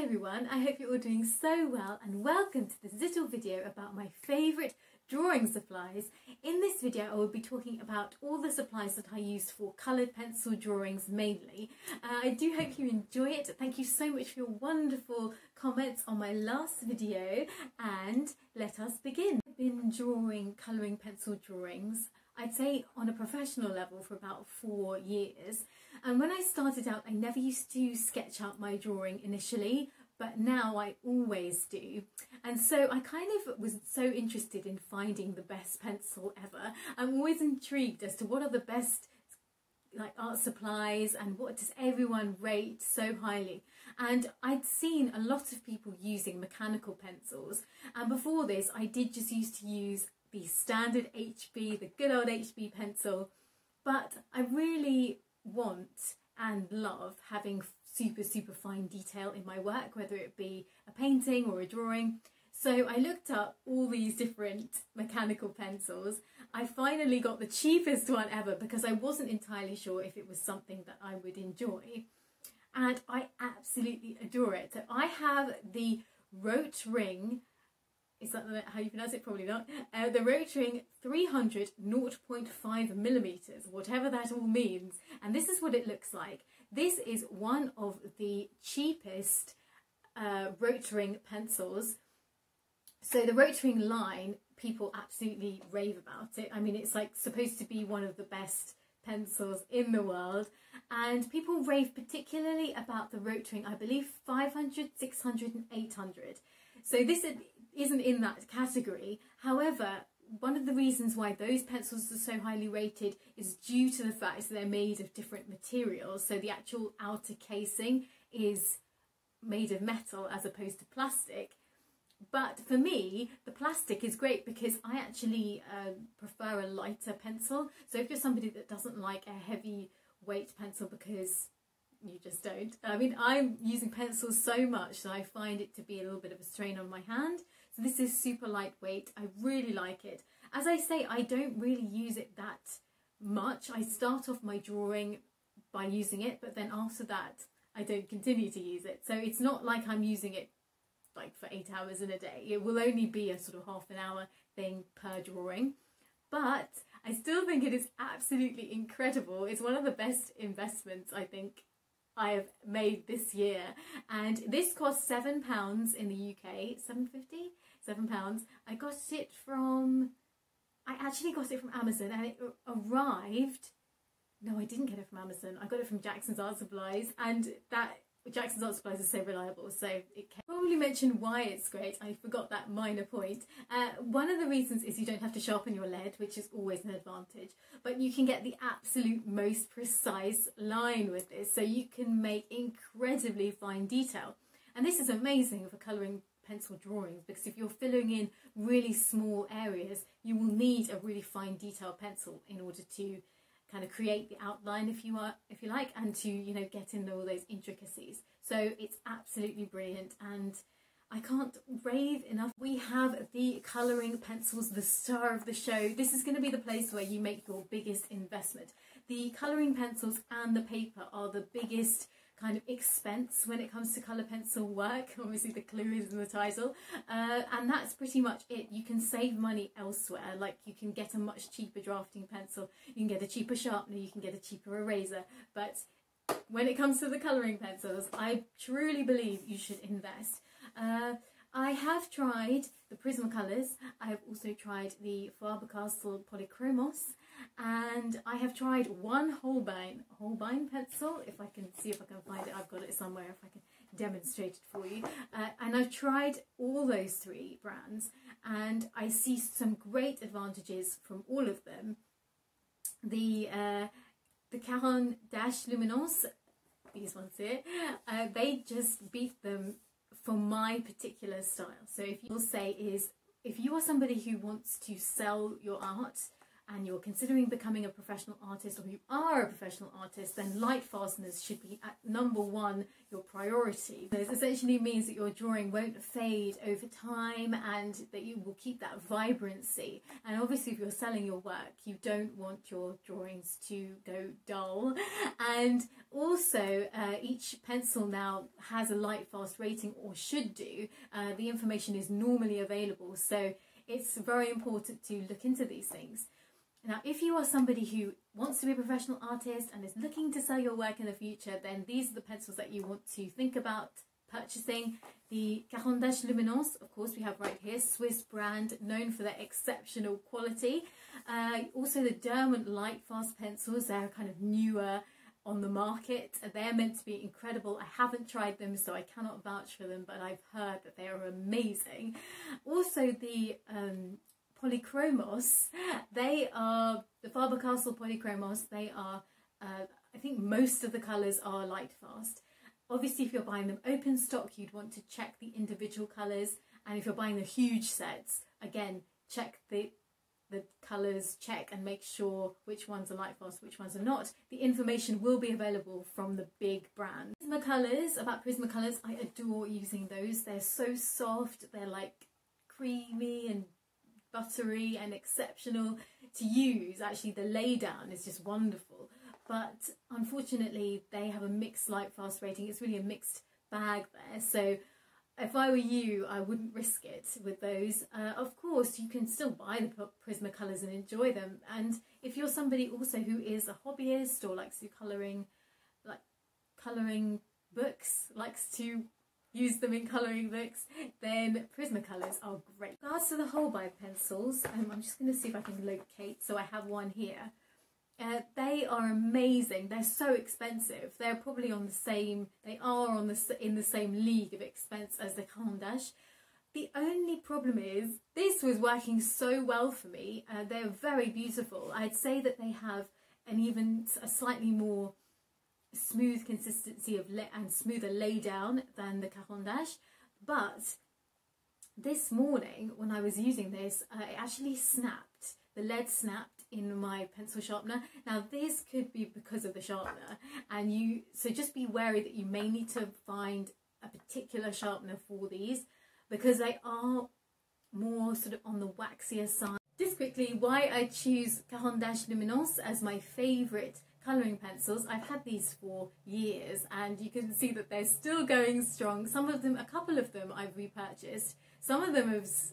everyone, I hope you're all doing so well and welcome to this little video about my favourite drawing supplies. In this video I will be talking about all the supplies that I use for coloured pencil drawings mainly. I do hope you enjoy it. Thank you so much for your wonderful comments on my last video and let us begin. I've been drawing colouring pencil drawings, I'd say on a professional level, for about 4 years. And when I started out, I never used to sketch out my drawing initially, but now I always do. And so I kind of was so interested in finding the best pencil ever. I'm always intrigued as to what are the best art supplies and what does everyone rate so highly. And I'd seen a lot of people using mechanical pencils, and before this I did just used to use the standard HB, the good old HB pencil, but I really want and love having super fine detail in my work, whether it be a painting or a drawing. So I looked up all these different mechanical pencils. I finally got the cheapest one ever because I wasn't entirely sure if it was something that I would enjoy, and I absolutely adore it. So I have the Rotary, is that how you pronounce it? Probably not. The Rotary 300 0.5 millimeters, whatever that all means. And this is what it looks like. This is one of the cheapest Rotary pencils. So the Rotary line, people absolutely rave about it. I mean, it's like supposed to be one of the best pencils in the world, and people rave particularly about the Rotary, I believe 500, 600 and 800. So this isn't in that category. However, one of the reasons why those pencils are so highly rated is due to the fact that they're made of different materials. So the actual outer casing is made of metal as opposed to plastic. But for me, the plastic is great because I actually prefer a lighter pencil. So if you're somebody that doesn't like a heavy weight pencil, because you just don't. I mean, I'm using pencils so much that I find it to be a little bit of a strain on my hand. So this is super lightweight. I really like it. As I say, I don't really use it that much. I start off my drawing by using it, but then after that, I don't continue to use it. So it's not like I'm using it like for 8 hours in a day. It will only be a sort of half an hour thing per drawing. But I still think it is absolutely incredible. It's one of the best investments I think I have made this year, and this cost £7 in the UK. £7.50. I got it from, I actually got it from Amazon, and it arrived, no, I didn't get it from Amazon, I got it from Jackson's Art Supplies, and that Jackson's Art Supplies is so reliable, so it can probably mention why it's great. I forgot that minor point. One of the reasons is you don't have to sharpen your lead, which is always an advantage, but you can get the absolute most precise line with this, so you can make incredibly fine detail. And this is amazing for colouring pencil drawings, because if you're filling in really small areas, you will need a really fine detail pencil in order to kind of create the outline, if you like, and to, you know, get in all those intricacies. So it's absolutely brilliant, and I can't rave enough. We have the colouring pencils, the star of the show. This is going to be the place where you make your biggest investment. The colouring pencils and the paper are the biggest kind of expense when it comes to colour pencil work. Obviously the clue is in the title, and that's pretty much it. You can save money elsewhere, like you can get a much cheaper drafting pencil, you can get a cheaper sharpener, you can get a cheaper eraser, but when it comes to the colouring pencils, I truly believe you should invest. I have tried the Prismacolors, I have also tried the Faber-Castell Polychromos, and I have tried one Holbein pencil, if I can see if I can find it. I've got it somewhere if I can demonstrate it for you. And I've tried all those 3 brands, and I see some great advantages from all of them. The Caron Dash Luminance, these ones here, they just beat them for my particular style. So if you will say is, if you are somebody who wants to sell your art, and you're considering becoming a professional artist, or you are a professional artist, then light fasteners should be at #1 your priority. This essentially means that your drawing won't fade over time and that you will keep that vibrancy. And obviously if you're selling your work, you don't want your drawings to go dull. And also each pencil now has a light fast rating, or should do. The information is normally available, so it's very important to look into these things. Now, if you are somebody who wants to be a professional artist and is looking to sell your work in the future, then these are the pencils that you want to think about purchasing. The Caran d'Ache Luminance, of course, we have right here, Swiss brand, known for their exceptional quality. Also the Derwent light fast pencils, they're kind of newer on the market. They're meant to be incredible. I haven't tried them, so I cannot vouch for them, but I've heard that they are amazing. Also the Polychromos, they are the Faber-Castell Polychromos. They are, I think most of the colours are light fast. Obviously, if you're buying them open stock, you'd want to check the individual colours, and if you're buying the huge sets, again, check the colours, check and make sure which ones are light fast, which ones are not. The information will be available from the big brands. Prismacolors, about Prismacolors, I adore using those. They're so soft, they're like creamy and buttery and exceptional to use. Actually, the lay down is just wonderful, but unfortunately they have a mixed light fast rating. It's really a mixed bag there, so if I were you, I wouldn't risk it with those. Of course, you can still buy the Prismacolors and enjoy them, and if you're somebody also who is a hobbyist or likes to colouring books, likes to use them in colouring books, then Prismacolors are great. With regards to the Holbein pencils, I'm just going to see if I can locate, so I have one here. They are amazing. They're so expensive. They're probably on the same, in the same league of expense as the Caran d'Ache. The only problem is, this was working so well for me. They're very beautiful. I'd say that they have a slightly more smooth consistency of and smoother lay down than the Caran d'Ache, but this morning when I was using this, it actually snapped. The lead snapped in my pencil sharpener. Now this could be because of the sharpener, and so just be wary that you may need to find a particular sharpener for these, because they are more sort of on the waxier side. Just quickly, why I choose Caran d'Ache Luminance as my favourite colouring pencils. I've had these for years and you can see that they're still going strong. Some of them, a couple of them I've repurchased. Some of them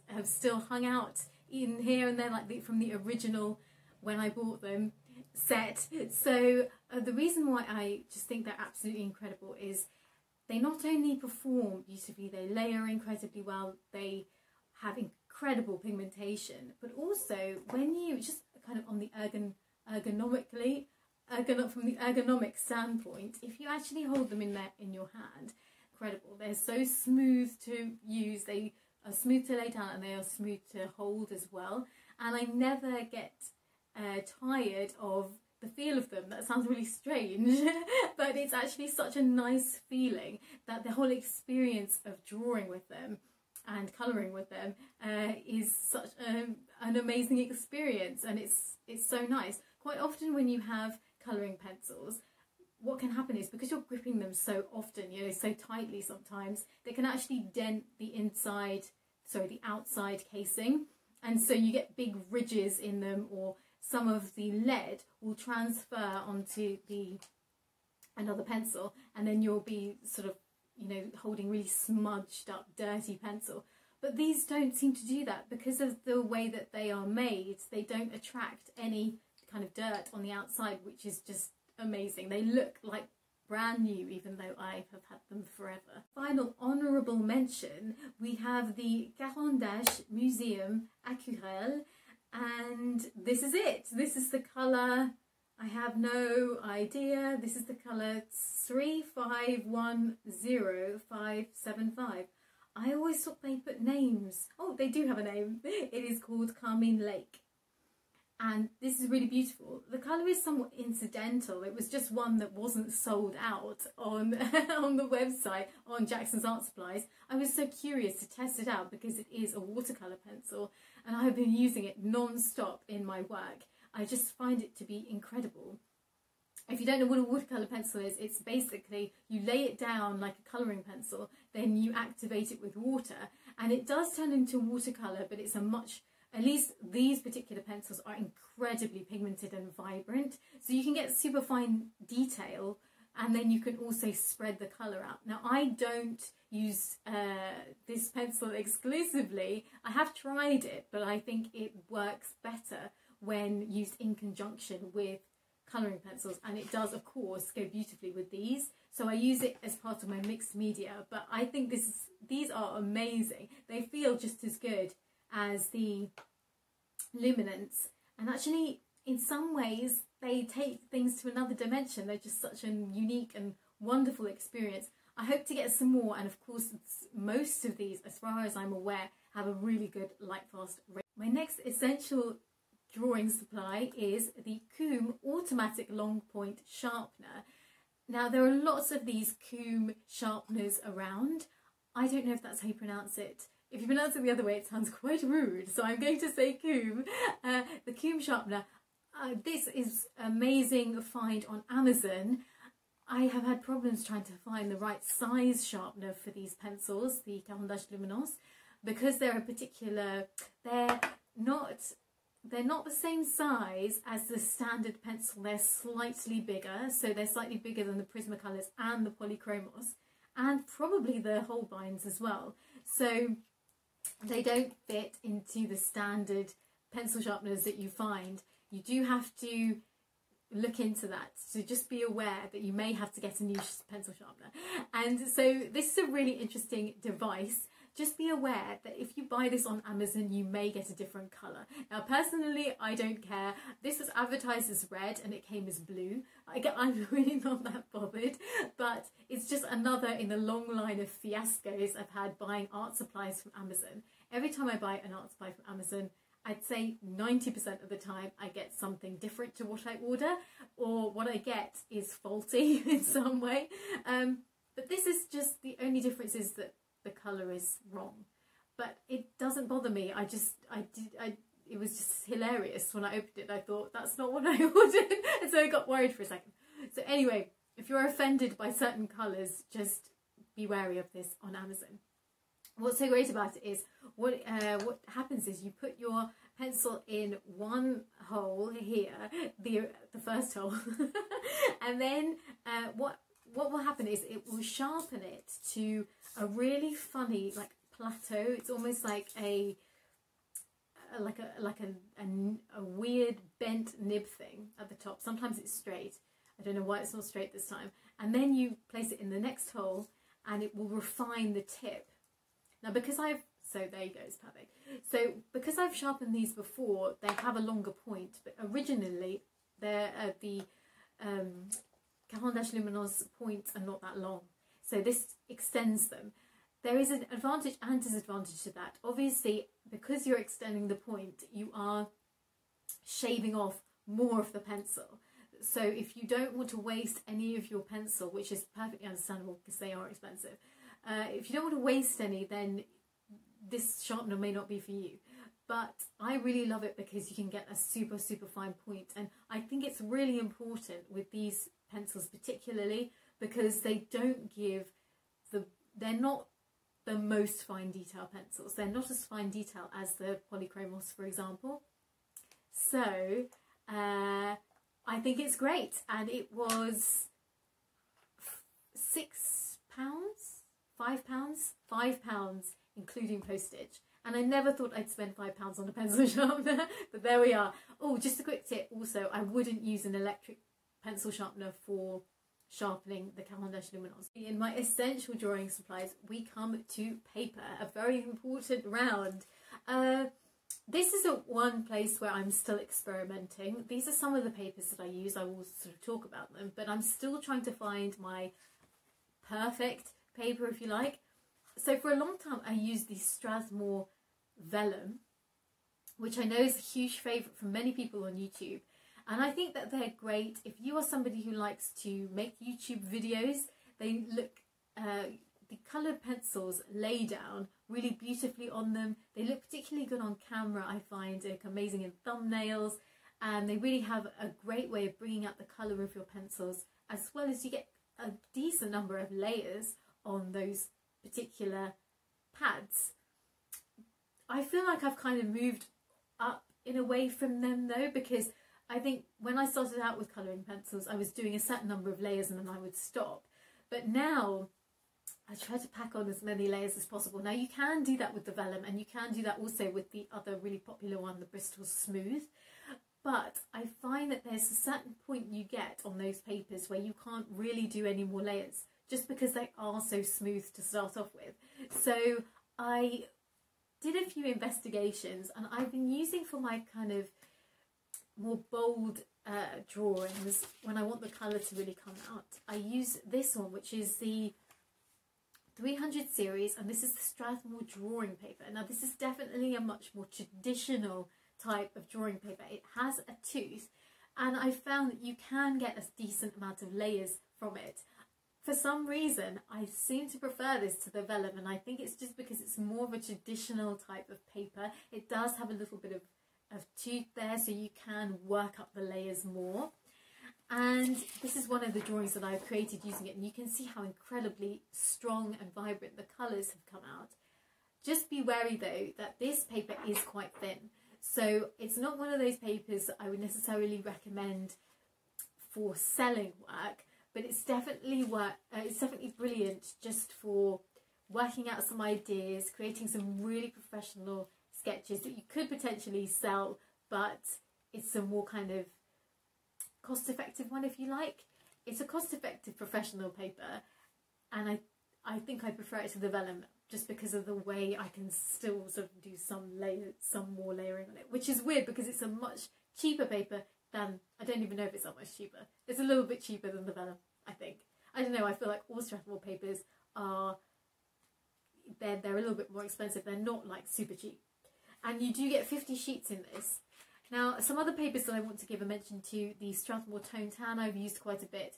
have still hung out in here and there, like from the original when I bought them set. So the reason why I just think they're absolutely incredible is they not only perform beautifully, they layer incredibly well, they have incredible pigmentation, but also when you just kind of on the from the ergonomic standpoint, if you actually hold them in your hand, incredible. They're so smooth to use, they are smooth to lay down and they are smooth to hold as well, and I never get tired of the feel of them. That sounds really strange but it's actually such a nice feeling that the whole experience of drawing with them and colouring with them is such an amazing experience, and it's so nice. Quite often when you have colouring pencils, what can happen is, because you're gripping them so often, you know, so tightly sometimes, they can actually dent the outside casing, and so you get big ridges in them, or some of the lead will transfer onto another pencil, and then you'll be sort of, you know, holding really smudged up, dirty pencil. But these don't seem to do that because of the way that they are made. They don't attract any kind of dirt on the outside, which is just amazing. They look like brand new, even though I have had them forever. Final honourable mention, we have the Caran d'Ache Museum Aquarelle, and this is it. This is the colour, I have no idea, this is the colour 3510575. I always thought they put names. Oh, they do have a name. It is called Carmine Lake. And this is really beautiful. The colour is somewhat incidental. It was just one that wasn't sold out on the website, on Jackson's Art Supplies. I was so curious to test it out because it is a watercolour pencil and I have been using it non-stop in my work. I just find it to be incredible. If you don't know what a watercolour pencil is, it's basically you lay it down like a colouring pencil, then you activate it with water, and it does turn into watercolour, but it's a much, at least these particular pencils are incredibly pigmented and vibrant, so you can get super fine detail, and then you can also spread the colour out. Now, I don't use this pencil exclusively. I have tried it, but I think it works better when used in conjunction with colouring pencils, and it does of course go beautifully with these, so I use it as part of my mixed media. But I think these are amazing. They feel just as good as the luminance, and actually in some ways they take things to another dimension. They're just such a unique and wonderful experience. I hope to get some more, and of course most of these, as far as I'm aware, have a really good light fast rate. My next essential drawing supply is the Coombe automatic long point sharpener. Now, there are lots of these Coombe sharpeners around. I don't know if that's how you pronounce it. If you pronounce it the other way, it sounds quite rude, so I'm going to say Coombe. The Coombe sharpener. This is amazing find on Amazon. I have had problems trying to find the right size sharpener for these pencils, the Cavendish Luminance, because they're not the same size as the standard pencil. They're slightly bigger, so they're slightly bigger than the Prismacolors and the Polychromos, and probably the Holbeins as well. So they don't fit into the standard pencil sharpeners that you find. You do have to look into that, so just be aware that you may have to get a new pencil sharpener. And so this is a really interesting device. Just be aware that if you buy this on Amazon, you may get a different colour. Now, personally, I don't care. This was advertised as red and it came as blue. I'm really not that bothered, but it's just another in the long line of fiascos I've had buying art supplies from Amazon. Every time I buy an art supply from Amazon, I'd say 90% of the time I get something different to what I order, or what I get is faulty in some way. But this is just, the only difference is that the colour is wrong, but it doesn't bother me. It was just hilarious when I opened it. I thought, that's not what I ordered, and so I got worried for a second. So anyway, if you're offended by certain colours, just be wary of this on Amazon. What's so great about it is what happens is you put your pencil in one hole here, the first hole, and then what will happen is it will sharpen it to a really funny like plateau. It's almost like a weird bent nib thing at the top. Sometimes it's straight. I don't know why it's not straight this time. And then you place it in the next hole and it will refine the tip. Now, so there you go, it's perfect. So because I've sharpened these before, they have a longer point, but originally they're the Cavendish Luminance points are not that long, so this extends them. There is an advantage and disadvantage to that. Obviously, because you're extending the point, you are shaving off more of the pencil. So if you don't want to waste any of your pencil, which is perfectly understandable because they are expensive, if you don't want to waste any, then this sharpener may not be for you. But I really love it because you can get a super, super fine point. And I think it's really important with these pencils particularly because they don't give they're not the most fine detail pencils. They're not as fine detail as the Polychromos, for example. So I think it's great. And it was £6, £5, including postage. And I never thought I'd spend £5 on a pencil sharpener, but there we are. Oh, just a quick tip also, I wouldn't use an electric pencil sharpener for sharpening the Cavendish Luminance. In my essential drawing supplies, we come to paper, a very important round. This is one place where I'm still experimenting. These are some of the papers that I use. I will sort of talk about them, but I'm still trying to find my perfect paper, if you like. So for a long time, I used the Strathmore Vellum, which I know is a huge favourite for many people on YouTube. And I think that they're great. If you are somebody who likes to make YouTube videos, they look, the coloured pencils lay down really beautifully on them. They look particularly good on camera, I find. They look amazing in thumbnails. and they really have a great way of bringing out the colour of your pencils, as well as you get a decent number of layers on those particular pads. I feel like I've kind of moved up in a way from them though, because I think when I started out with colouring pencils, I was doing a certain number of layers and then I would stop. But now I try to pack on as many layers as possible. Now you can do that with the vellum, and you can do that also with the other really popular one, the Bristol Smooth. But I find that there's a certain point you get on those papers where you can't really do any more layers, just because they are so smooth to start off with. So I did a few investigations, and I've been using for my kind of more bold drawings, when I want the colour to really come out, I use this one, which is the 300 series, and this is the Strathmore drawing paper. Now this is definitely a much more traditional type of drawing paper. It has a tooth, and I found that you can get a decent amount of layers from it. For some reason I seem to prefer this to the vellum, and I think it's just because it's more of a traditional type of paper. It does have a little bit of tooth there, so you can work up the layers more. And this is one of the drawings that I've created using it, and you can see how incredibly strong and vibrant the colours have come out. Just be wary though that this paper is quite thin, so it's not one of those papers that I would necessarily recommend for selling work, but it's definitely brilliant just for working out some ideas, creating some really professional sketches that you could potentially sell, but it's a more kind of cost-effective one, if you like. It's a cost-effective professional paper, and I think I prefer it to the vellum just because of the way I can still sort of do some more layering on it, which is weird because it's a much cheaper paper than, I don't even know if it's that much cheaper. It's a little bit cheaper than the vellum, I think. I don't know, I feel like all Strathmore papers are, they're a little bit more expensive. They're not like super cheap. And you do get 50 sheets in this. Now, some other papers that I want to give a mention to, the Strathmore Tone Tan I've used quite a bit.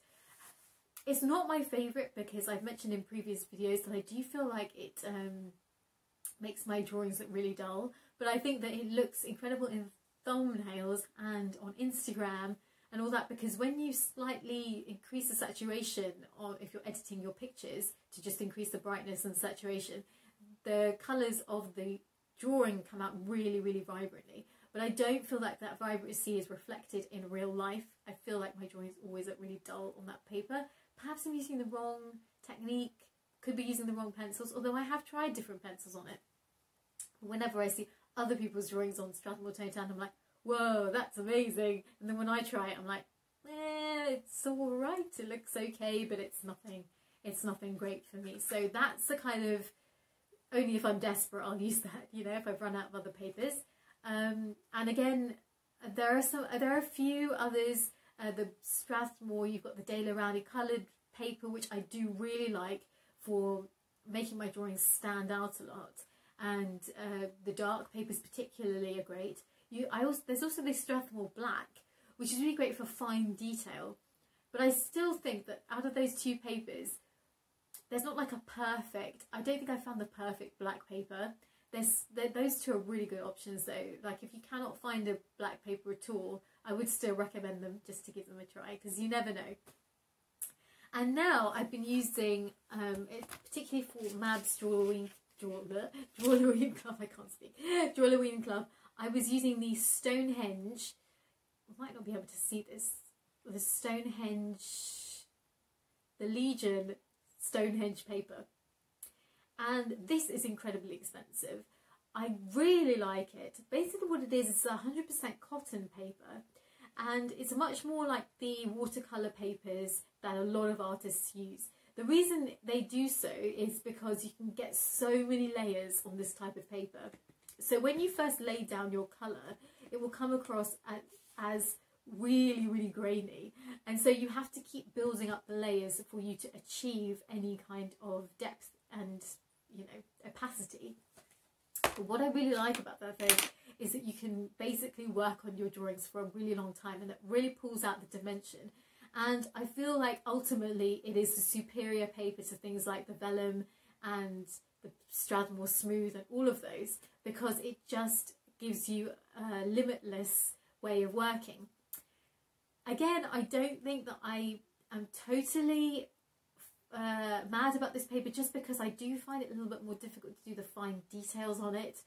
It's not my favourite because I've mentioned in previous videos that I do feel like it makes my drawings look really dull, but I think that it looks incredible in thumbnails and on Instagram and all that, because when you slightly increase the saturation, or if you're editing your pictures to just increase the brightness and saturation, the colours of the drawing come out really, really vibrantly. But I don't feel like that vibrancy is reflected in real life. I feel like my drawings always look really dull on that paper. Perhaps I'm using the wrong technique, could be using the wrong pencils, although I have tried different pencils on it. Whenever I see other people's drawings on Strathmore Tone Tan, I'm like, whoa, that's amazing. And then when I try it, I'm like, it's all right, it looks okay, but it's nothing great for me. So that's the kind of, only if I'm desperate I'll use that, you know, if I've run out of other papers. And again, there are a few others. The Strathmore, you've got the Daler Rowney coloured paper, which I do really like for making my drawings stand out a lot, and the dark papers particularly are great. There's also this Strathmore Black, which is really great for fine detail, but I still think that out of those two papers, there's not like a perfect, I don't think I found the perfect black paper. Those two are really good options though. Like if you cannot find a black paper at all, I would still recommend them just to give them a try, because you never know. And now I've been using, particularly for Mab's Drawloween Club, I can't speak, Drawloween Club, I was using the Stonehenge, I might not be able to see this, the Stonehenge, the Legion Stonehenge paper. And this is incredibly expensive. I really like it. Basically what it is, it's 100% cotton paper, and it's much more like the watercolour papers that a lot of artists use. The reason they do so is because you can get so many layers on this type of paper. So when you first lay down your colour, it will come across as really, really grainy. And so you have to keep building up the layers for you to achieve any kind of depth and, you know, opacity. But what I really like about that though is that you can basically work on your drawings for a really long time, and it really pulls out the dimension. And I feel like ultimately it is the superior paper to things like the vellum and the Strathmore Smooth and all of those, because it just gives you a limitless way of working. Again, I don't think that I am totally mad about this paper, just because I do find it a little bit more difficult to do the fine details on it.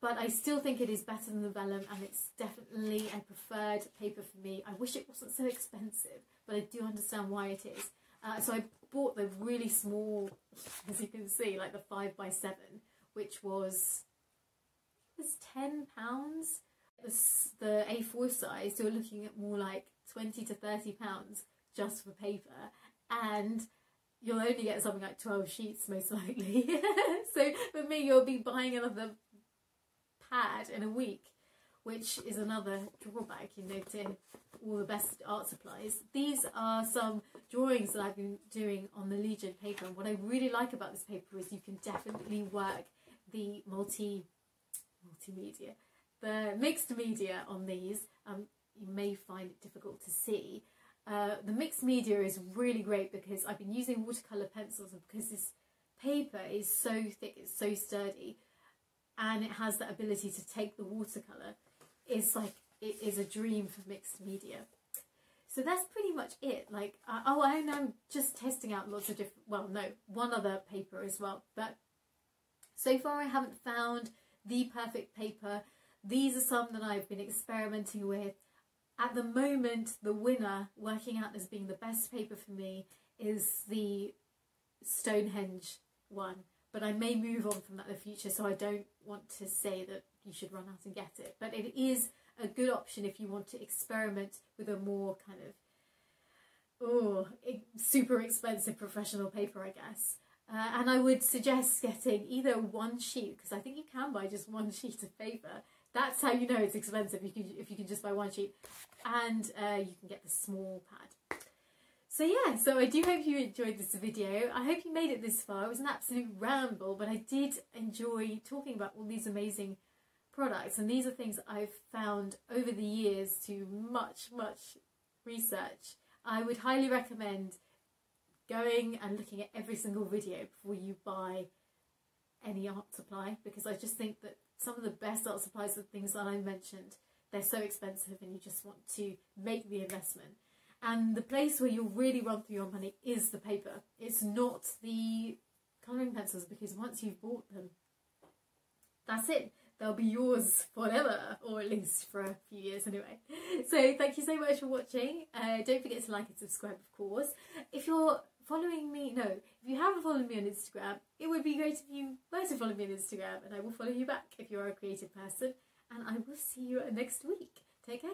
But I still think it is better than the vellum, and it's definitely a preferred paper for me. I wish it wasn't so expensive, but I do understand why it is. So I bought the really small, as you can see, like the 5x7, which was £10. The A4 size, so we're looking at more like £20 to £30 just for paper, and you'll only get something like 12 sheets most likely. So for me, you'll be buying another pad in a week, which is another drawback, you know, to all the best art supplies. These are some drawings that I've been doing on the Legion paper, and what I really like about this paper is you can definitely work the multimedia, the mixed media on these. You may find it difficult to see. The mixed media is really great because I've been using watercolour pencils, and because this paper is so thick, it's so sturdy, and it has that ability to take the watercolour. It's like, it is a dream for mixed media. So that's pretty much it. Like, oh, and I'm just testing out lots of different, well, no, one other paper as well. But so far I haven't found the perfect paper. These are some that I've been experimenting with. At the moment, the winner, working out as being the best paper for me, is the Stonehenge one. But I may move on from that in the future, so I don't want to say that you should run out and get it. But it is a good option if you want to experiment with a more kind of, super expensive professional paper, I guess. And I would suggest getting either one sheet, because I think you can buy just one sheet of paper. That's how you know it's expensive, if you can just buy one sheet. And you can get the small pad. So yeah, so I do hope you enjoyed this video. I hope you made it this far. It was an absolute ramble, but I did enjoy talking about all these amazing products. And these are things that I've found over the years through much research. I would highly recommend going and looking at every single video before you buy any art supply, because I just think that some of the best art supplies are things that I mentioned. They're so expensive and you just want to make the investment. And the place where you'll really run through your money is the paper. It's not the colouring pencils, because once you've bought them, that's it. They'll be yours forever, or at least for a few years anyway. So thank you so much for watching. Don't forget to like and subscribe, of course. If you're following me, if you haven't followed me on Instagram, it would be great if you were to follow me on Instagram, and I will follow you back if you're a creative person. And I will see you next week. Take care.